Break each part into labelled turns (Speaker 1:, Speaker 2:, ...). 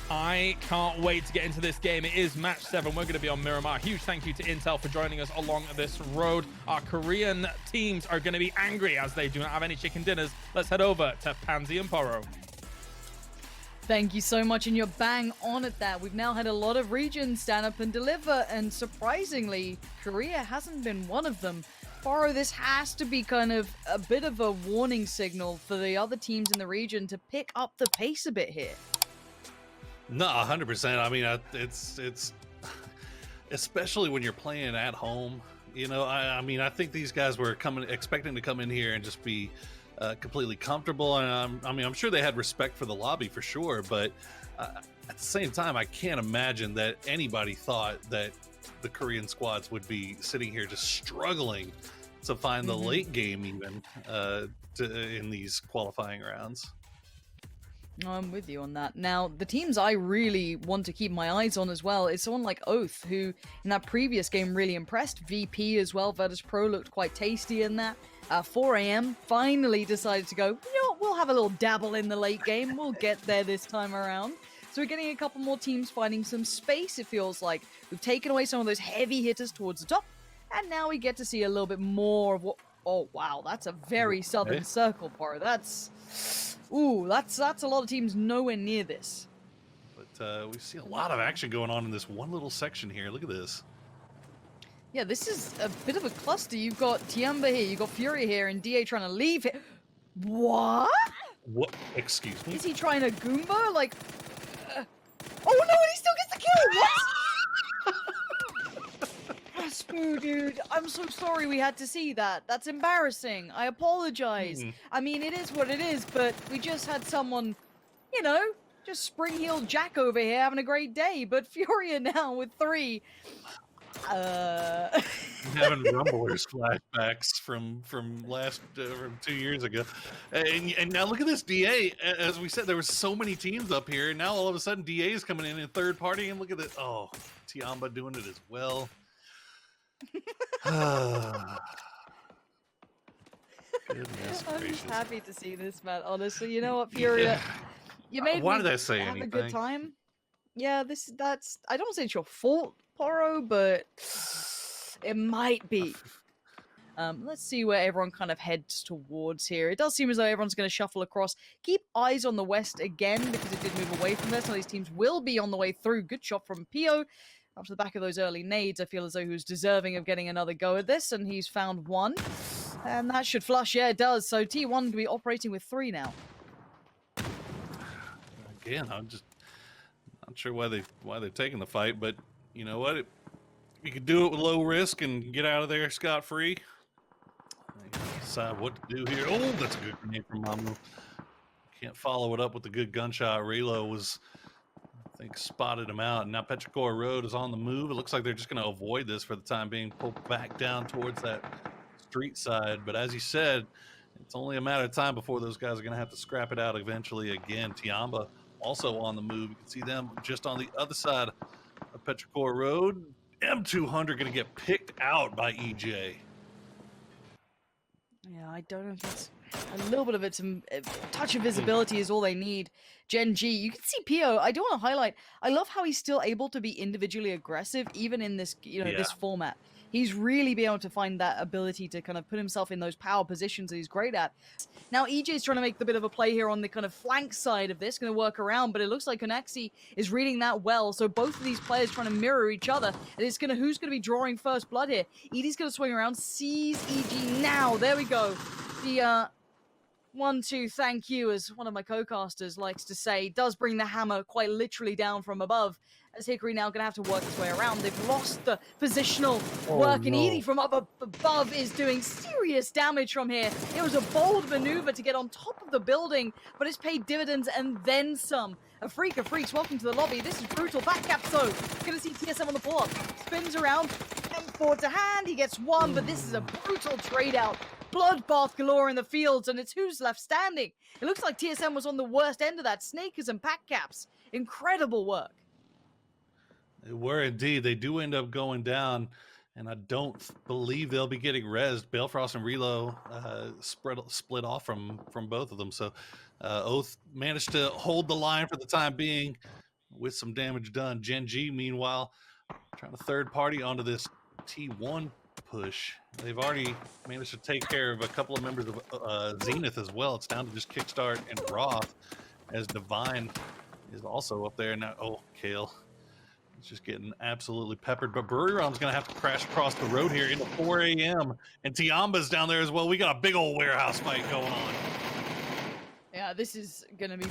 Speaker 1: I can't wait to get into this game. It is match 7. We're going to be on Miramar. Huge thank you to Intel for joining us along this road. Our Korean teams are going to be angry as they do not have any chicken dinners. Let's head over to Pansy and Poro.
Speaker 2: Thank you so much, and you're bang on at that. We've now had a lot of regions stand up and deliver, and surprisingly, Korea hasn't been one of them. Poro, this has to be kind of a bit of a warning signal for the other teams in the region to pick up the pace a bit here.
Speaker 3: No, 100%. I mean, it's especially when you're playing at home. You know, I mean, I think these guys were expecting to come in here and just be completely comfortable, and I'm sure they had respect for the lobby for sure. But at the same time, I can't imagine that anybody thought that the Korean squads would be sitting here just struggling to find the late game even in these qualifying rounds.
Speaker 2: I'm with you on that. Now, the teams I really want to keep my eyes on as well is someone like Oath, who in that previous game really impressed. VP as well, VIRTUS.PRO looked quite tasty in that. 4 AM finally decided to go, you know what, we'll have a little dabble in the late game. We'll get there this time around. So we're getting a couple more teams finding some space, it feels like. We've taken away some of those heavy hitters towards the top, and now we get to see a little bit more of what... Oh, wow, that's a very southern circle, Poro. That's a lot of teams nowhere near this.
Speaker 3: But we see a lot of action going on in this one little section here. Look at this.
Speaker 2: Yeah, this is a bit of a cluster. You've got Tiamba here, you've got Fury here, and DA trying to leave here. What?
Speaker 3: What? Excuse me?
Speaker 2: Is he trying to Goomba? Like... Oh no, and he still gets the kill! What? Spoo, dude, I'm so sorry we had to see that. That's embarrassing. I apologize. I mean, it is what it is, but we just had someone, you know, just spring-heeled Jack over here having a great day, but Furia now with 3.
Speaker 3: Having Rumblers flashbacks from 2 years ago, and now look at this DA. As we said, there were so many teams up here. Now all of a sudden, DA is coming in third party, and look at this. Oh, Tiamba doing it as well. Goodness
Speaker 2: I'm
Speaker 3: gracious.
Speaker 2: just happy to see this, man. Honestly, you know what, Furia? You made
Speaker 3: Why
Speaker 2: me
Speaker 3: did I say
Speaker 2: have
Speaker 3: anything?
Speaker 2: a good time. Yeah, that's. I don't say it's your fault, Poro, but it might be. Let's see where everyone kind of heads towards here. It does seem as though everyone's going to shuffle across. Keep eyes on the west again, because it did move away from there. Some of these teams will be on the way through. Good shot from Pio. After the back of those early nades, I feel as though he was deserving of getting another go at this, and he's found one. And that should flush. Yeah, it does. So T1 can be operating with 3 now.
Speaker 3: Again, I'm just not sure why they're taking the fight, but you know what? You could do it with low risk and get out of there scot-free. Decide what to do here. Oh, that's a good grenade from Mamu. Can't follow it up with a good gunshot. Relo was, I think, spotted him out. And now Petrichor Road is on the move. It looks like they're just going to avoid this for the time being, pull back down towards that street side. But as you said, it's only a matter of time before those guys are going to have to scrap it out eventually again. Tiamba also on the move. You can see them just on the other side of Petrichor Road. M200 going to get picked out by EJ.
Speaker 2: Yeah, I don't know if it's a little bit of it. Some touch of visibility is all they need. Gen.G, you can see Pio. I do want to highlight, I love how he's still able to be individually aggressive, even in this, this format. He's really been able to find that ability to kind of put himself in those power positions that he's great at. Now, EJ is trying to make the bit of a play here on the kind of flank side of this, going to work around, but it looks like Konaxi is reading that well. So both of these players trying to mirror each other. And it's going to, who's going to be drawing first blood here? Edie's going to swing around, sees EG now. There we go. The 1-2 thank you, as one of my co-casters likes to say, does bring the hammer quite literally down from above, as Hickory now going to have to work his way around. They've lost the positional work, and Edie from up above is doing serious damage from here. It was a bold maneuver to get on top of the building, but it's paid dividends and then some. A freak of freaks, welcome to the lobby. This is brutal. Back cap so. Gonna see TSM on the pull-up. Spins around, M4 to hand, he gets one, but this is a brutal trade-out. Bloodbath galore in the fields, and it's who's left standing. It looks like TSM was on the worst end of that. Snakers and pack caps. Incredible work.
Speaker 3: They were indeed. They do end up going down, and I don't believe they'll be getting rezzed. Balefrost and Relo split off from both of them. So Oath managed to hold the line for the time being. with some damage done. Gen.G, meanwhile, trying to third party onto this T1 push. They've already managed to take care of a couple of members of Zenith as well. It's down to just Kickstart and Roth, as Divine is also up there now. Oh, Kale. It's just getting absolutely peppered. But Brewery Realm's going to have to crash across the road here into 4 a.m. And Tiamba's down there as well. We got a big old warehouse fight going on.
Speaker 2: Yeah, this is going to be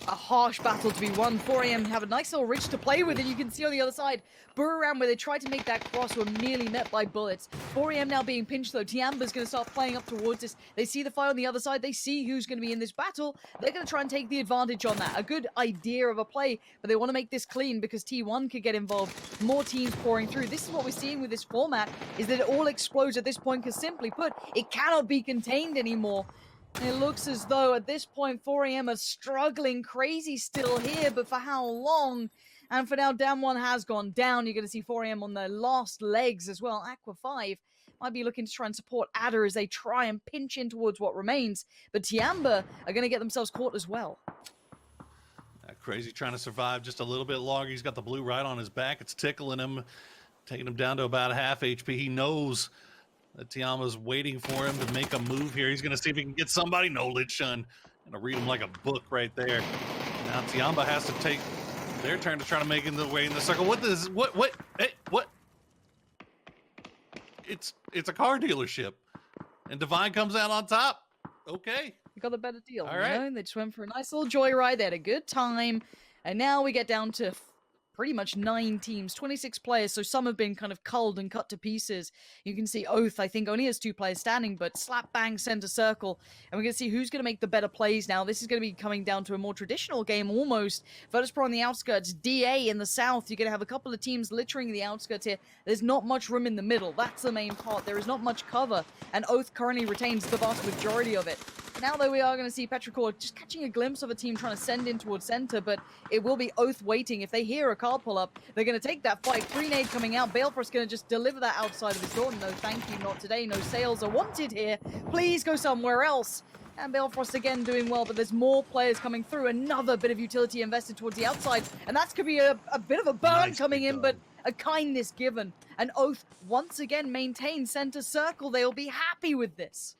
Speaker 2: a harsh battle to be won. 4 a.m. have a nice little ridge to play with, and you can see on the other side, Brewery Realm, where they tried to make that cross, were nearly met by bullets. 4 a.m. now being pinched, though. Tiamba's going to start playing up towards this. They see the fight on the other side. They see who's going to be in this battle. They're going to try and take the advantage on that. A good idea of a play, but they want to make this clean because T1 could get involved. More teams pouring through. This is what we're seeing with this format, is that it all explodes at this point because, simply put, it cannot be contained anymore. It looks as though at this point 4 a.m. are struggling crazy still here, but for how long? And for now, Damwon has gone down. You're going to see 4 a.m. on their last legs as well. Aqua 5 might be looking to try and support Adder as they try and pinch in towards what remains. But Tiamba are going to get themselves caught as well.
Speaker 3: Crazy trying to survive just a little bit longer. He's got the blue right on his back. It's tickling him, taking him down to about half HP. He knows that Tiama's waiting for him to make a move here. He's going to see if he can get somebody. No, Lidshun. Going to read him like a book right there. Now Tiamba has to take their turn to try to make it the way in the circle. What? Hey, what? It's a car dealership. And Divine comes out on top. Okay.
Speaker 2: You got the better deal.
Speaker 3: All right.
Speaker 2: They just went for a nice little joyride. They had a good time. And now we get down to pretty much 9 teams, 26 players, so some have been kind of culled and cut to pieces. You can see Oath, I think, only has 2 players standing, but slap bang center circle. And we're going to see who's going to make the better plays now. This is going to be coming down to a more traditional game almost. VIRTUS.PRO on the outskirts, DA in the south. You're going to have a couple of teams littering the outskirts here. There's not much room in the middle. That's the main part. There is not much cover, and Oath currently retains the vast majority of it. Now, though, we are going to see Petrichor just catching a glimpse of a team trying to send in towards center, but it will be Oath waiting. If they hear a car pull up, they're going to take that fight. Grenade coming out. Balefrost going to just deliver that outside of his door. No, thank you, not today. No sales are wanted here. Please go somewhere else. And Balefrost again doing well, but there's more players coming through. Another bit of utility invested towards the outside, and that's going to be a bit of a burn coming in, but a kindness given. And Oath once again maintains center circle. They'll be happy with this.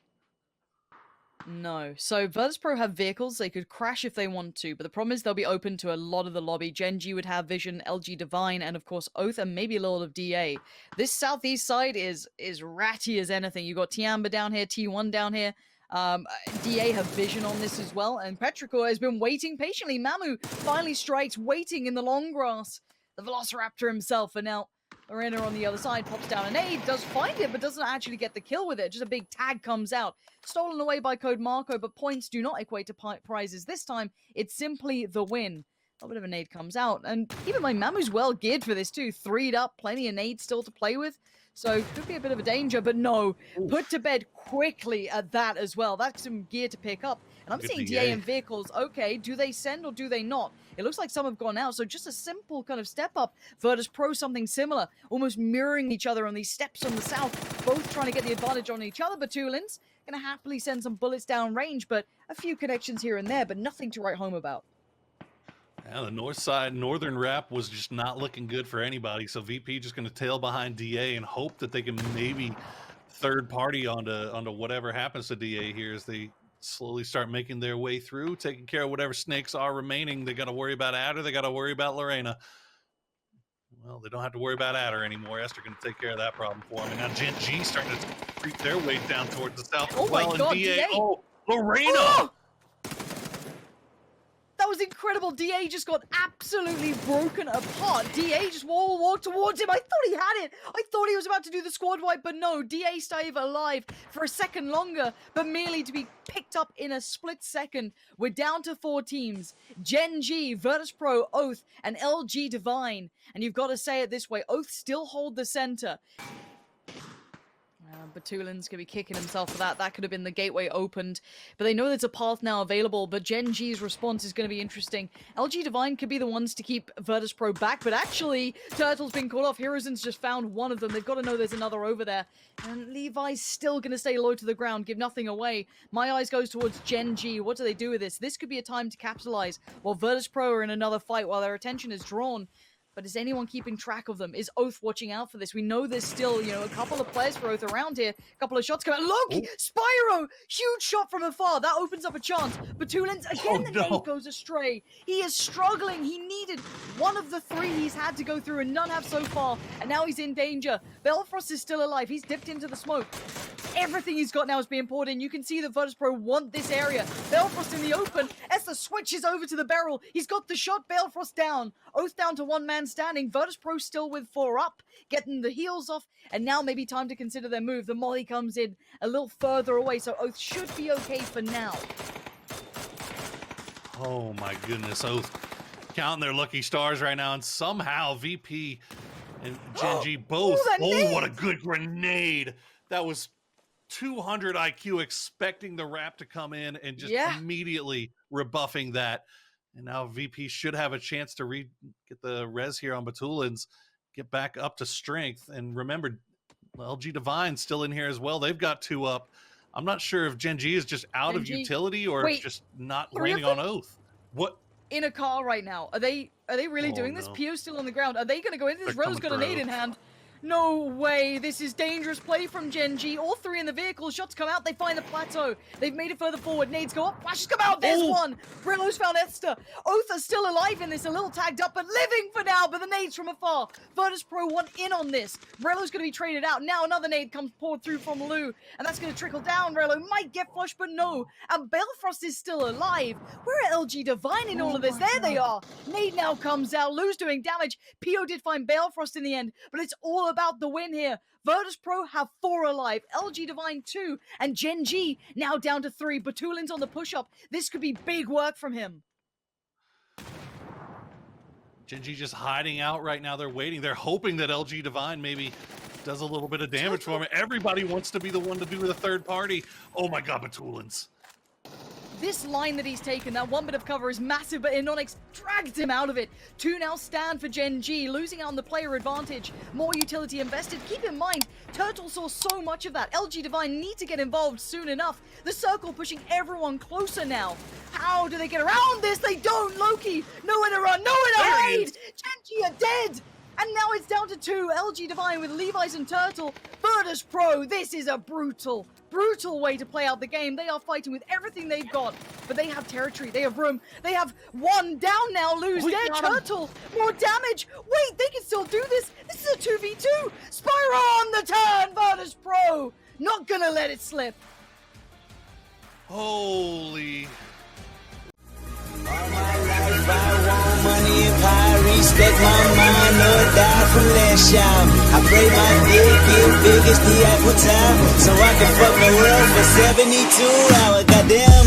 Speaker 2: No. So VIRTUS.PRO have vehicles. They could crash if they want to, but the problem is they'll be open to a lot of the lobby. Gen.G would have Vision, LG Divine, and of course Oath, and maybe a little of DA. This southeast side is ratty as anything. You got Tiamba down here, T1 down here. DA have Vision on this as well, and Petrichor has been waiting patiently. Mamu finally strikes, waiting in the long grass. The Velociraptor himself, and now Lorena on the other side pops down an aid, does find it, but doesn't actually get the kill with it. Just a big tag comes out. Stolen away by Code Marco, but points do not equate to prizes. This time, it's simply the win. A little bit of a nade comes out, and even my Mamu's well geared for this too. 3'd up, plenty of nades still to play with. So, could be a bit of a danger, but no. Put to bed quickly at that as well. That's some gear to pick up. And I'm seeing DA in vehicles. Okay, do they send or do they not? It looks like some have gone out, so just a simple kind of step up. VIRTUS.PRO, something similar, almost mirroring each other on these steps on the south, both trying to get the advantage on each other. Batulins gonna happily send some bullets down range, but a few connections here and there, but nothing to write home about.
Speaker 3: Yeah, the north side, northern wrap was just not looking good for anybody, so VP just gonna tail behind DA and hope that they can maybe third party onto whatever happens to DA here as they slowly start making their way through, taking care of whatever snakes are remaining. They got to worry about Adder. They got to worry about Lorena. Well, they don't have to worry about Adder anymore. Esther going to take care of that problem for them. And now Gen.G starting to creep their way down towards the south as well.
Speaker 2: My God,
Speaker 3: and DA,
Speaker 2: DA.
Speaker 3: oh, Lorena!
Speaker 2: Oh! That was incredible. DA just got absolutely broken apart. DA just walked towards him. I thought he had it. I thought he was about to do the squad wipe, but no. DA stayed alive for a second longer, but merely to be picked up in a split second. We're down to 4 teams. Gen.G, VIRTUS.PRO, Oath, and LG Divine. And you've got to say it this way. Oath still hold the center. Batulin's gonna be kicking himself for that. That could have been the gateway opened. But they know there's a path now available, but Gen.G's response is gonna be interesting. LG Divine could be the ones to keep VIRTUS.PRO back, but actually, Turtle's been caught off. Hiruzen's just found one of them. They've got to know there's another over there. And Levi's still gonna stay low to the ground, give nothing away. My eyes goes towards Gen.G. What do they do with this? This could be a time to capitalize while VIRTUS.PRO are in another fight, while their attention is drawn. But is anyone keeping track of them? Is Oath watching out for this? We know there's still, you know, a couple of players for Oath around here. A couple of shots come out. Loki! Spyro! Huge shot from afar. That opens up a chance. Batulin's again, the nade goes astray. He is struggling. He needed one of the three he's had to go through, and none have so far. And now he's in danger. Belfrost is still alive. He's dipped into the smoke. Everything he's got now is being poured in. You can see the VIRTUS.PRO want this area. Belfrost in the open. Esther switches over to the barrel. He's got the shot. Belfrost down. Oath down to one man standing. VIRTUS.PRO still with 4 up. Getting the heals off. And now maybe time to consider their move. The molly comes in a little further away. So Oath should be okay for now.
Speaker 3: Oh my goodness. Oath counting their lucky stars right now. And somehow VP and Gen.G both. Oh, what a good grenade. That was 200 IQ, expecting the wrap to come in and just immediately rebuffing that. And now VP should have a chance to get the res here on Batulins, get back up to strength. And remember, LG Divine still in here as well. They've got 2 up. I'm not sure if Gen.G is just out of utility or just not landing on Oath. What?
Speaker 2: In a car right now. Are they really doing this? Pio's still on the ground. Are they going to go into this? Rose got a nade in hand. No way. This is dangerous play from Gen.G. All 3 in the vehicle. Shots come out. They find the plateau. They've made it further forward. Nades go up. Flashes come out. There's one. Brillo's found Esther. Oath are still alive in this. A little tagged up, but living for now. But the nades from afar. VIRTUS.PRO want in on this. Rello's going to be traded out. Now another nade comes poured through from Lou. And that's going to trickle down. Rello might get flushed, but no. And Balefrost is still alive. Where are LG Divine in all of this? There they are. Nade now comes out. Lou's doing damage. Pio did find Balefrost in the end, but it's all about the win here. VIRTUS.PRO have 4 alive, LG Divine 2, and Gen.G now down to 3. Batulin's on the push-up. This could be big work from him.
Speaker 3: Gen.G just hiding out right now. They're waiting. They're hoping that LG Divine maybe does a little bit of damage for him. Everybody wants to be the one to do the third party. Oh my god, Batulins.
Speaker 2: This line that he's taken, that one bit of cover is massive, but Inonix dragged him out of it. 2 now stand for Gen.G, losing out on the player advantage. More utility invested. Keep in mind, Turtle saw so much of that. LG Divine need to get involved soon enough. The circle pushing everyone closer now. How do they get around this? They don't. Loki, nowhere to run, nowhere to hide. Gen.G are dead. And now it's down to 2. LG Divine with Levi's and Turtle. VIRTUS.PRO, this is a brutal way to play out the game. They are fighting with everything they've got. But they have territory. They have room. They have 1 down now. Lose dead. Turtle, more damage. Wait, they can still do this. This is a 2v2. Spyro on the turn. VIRTUS.PRO. Not gonna let it slip.
Speaker 3: Holy...
Speaker 4: All my life I want money and power, respect my mind, no die from last shot. I pray my dick get big as the Apple Tower, so I can fuck the world for 72 hours. Goddamn.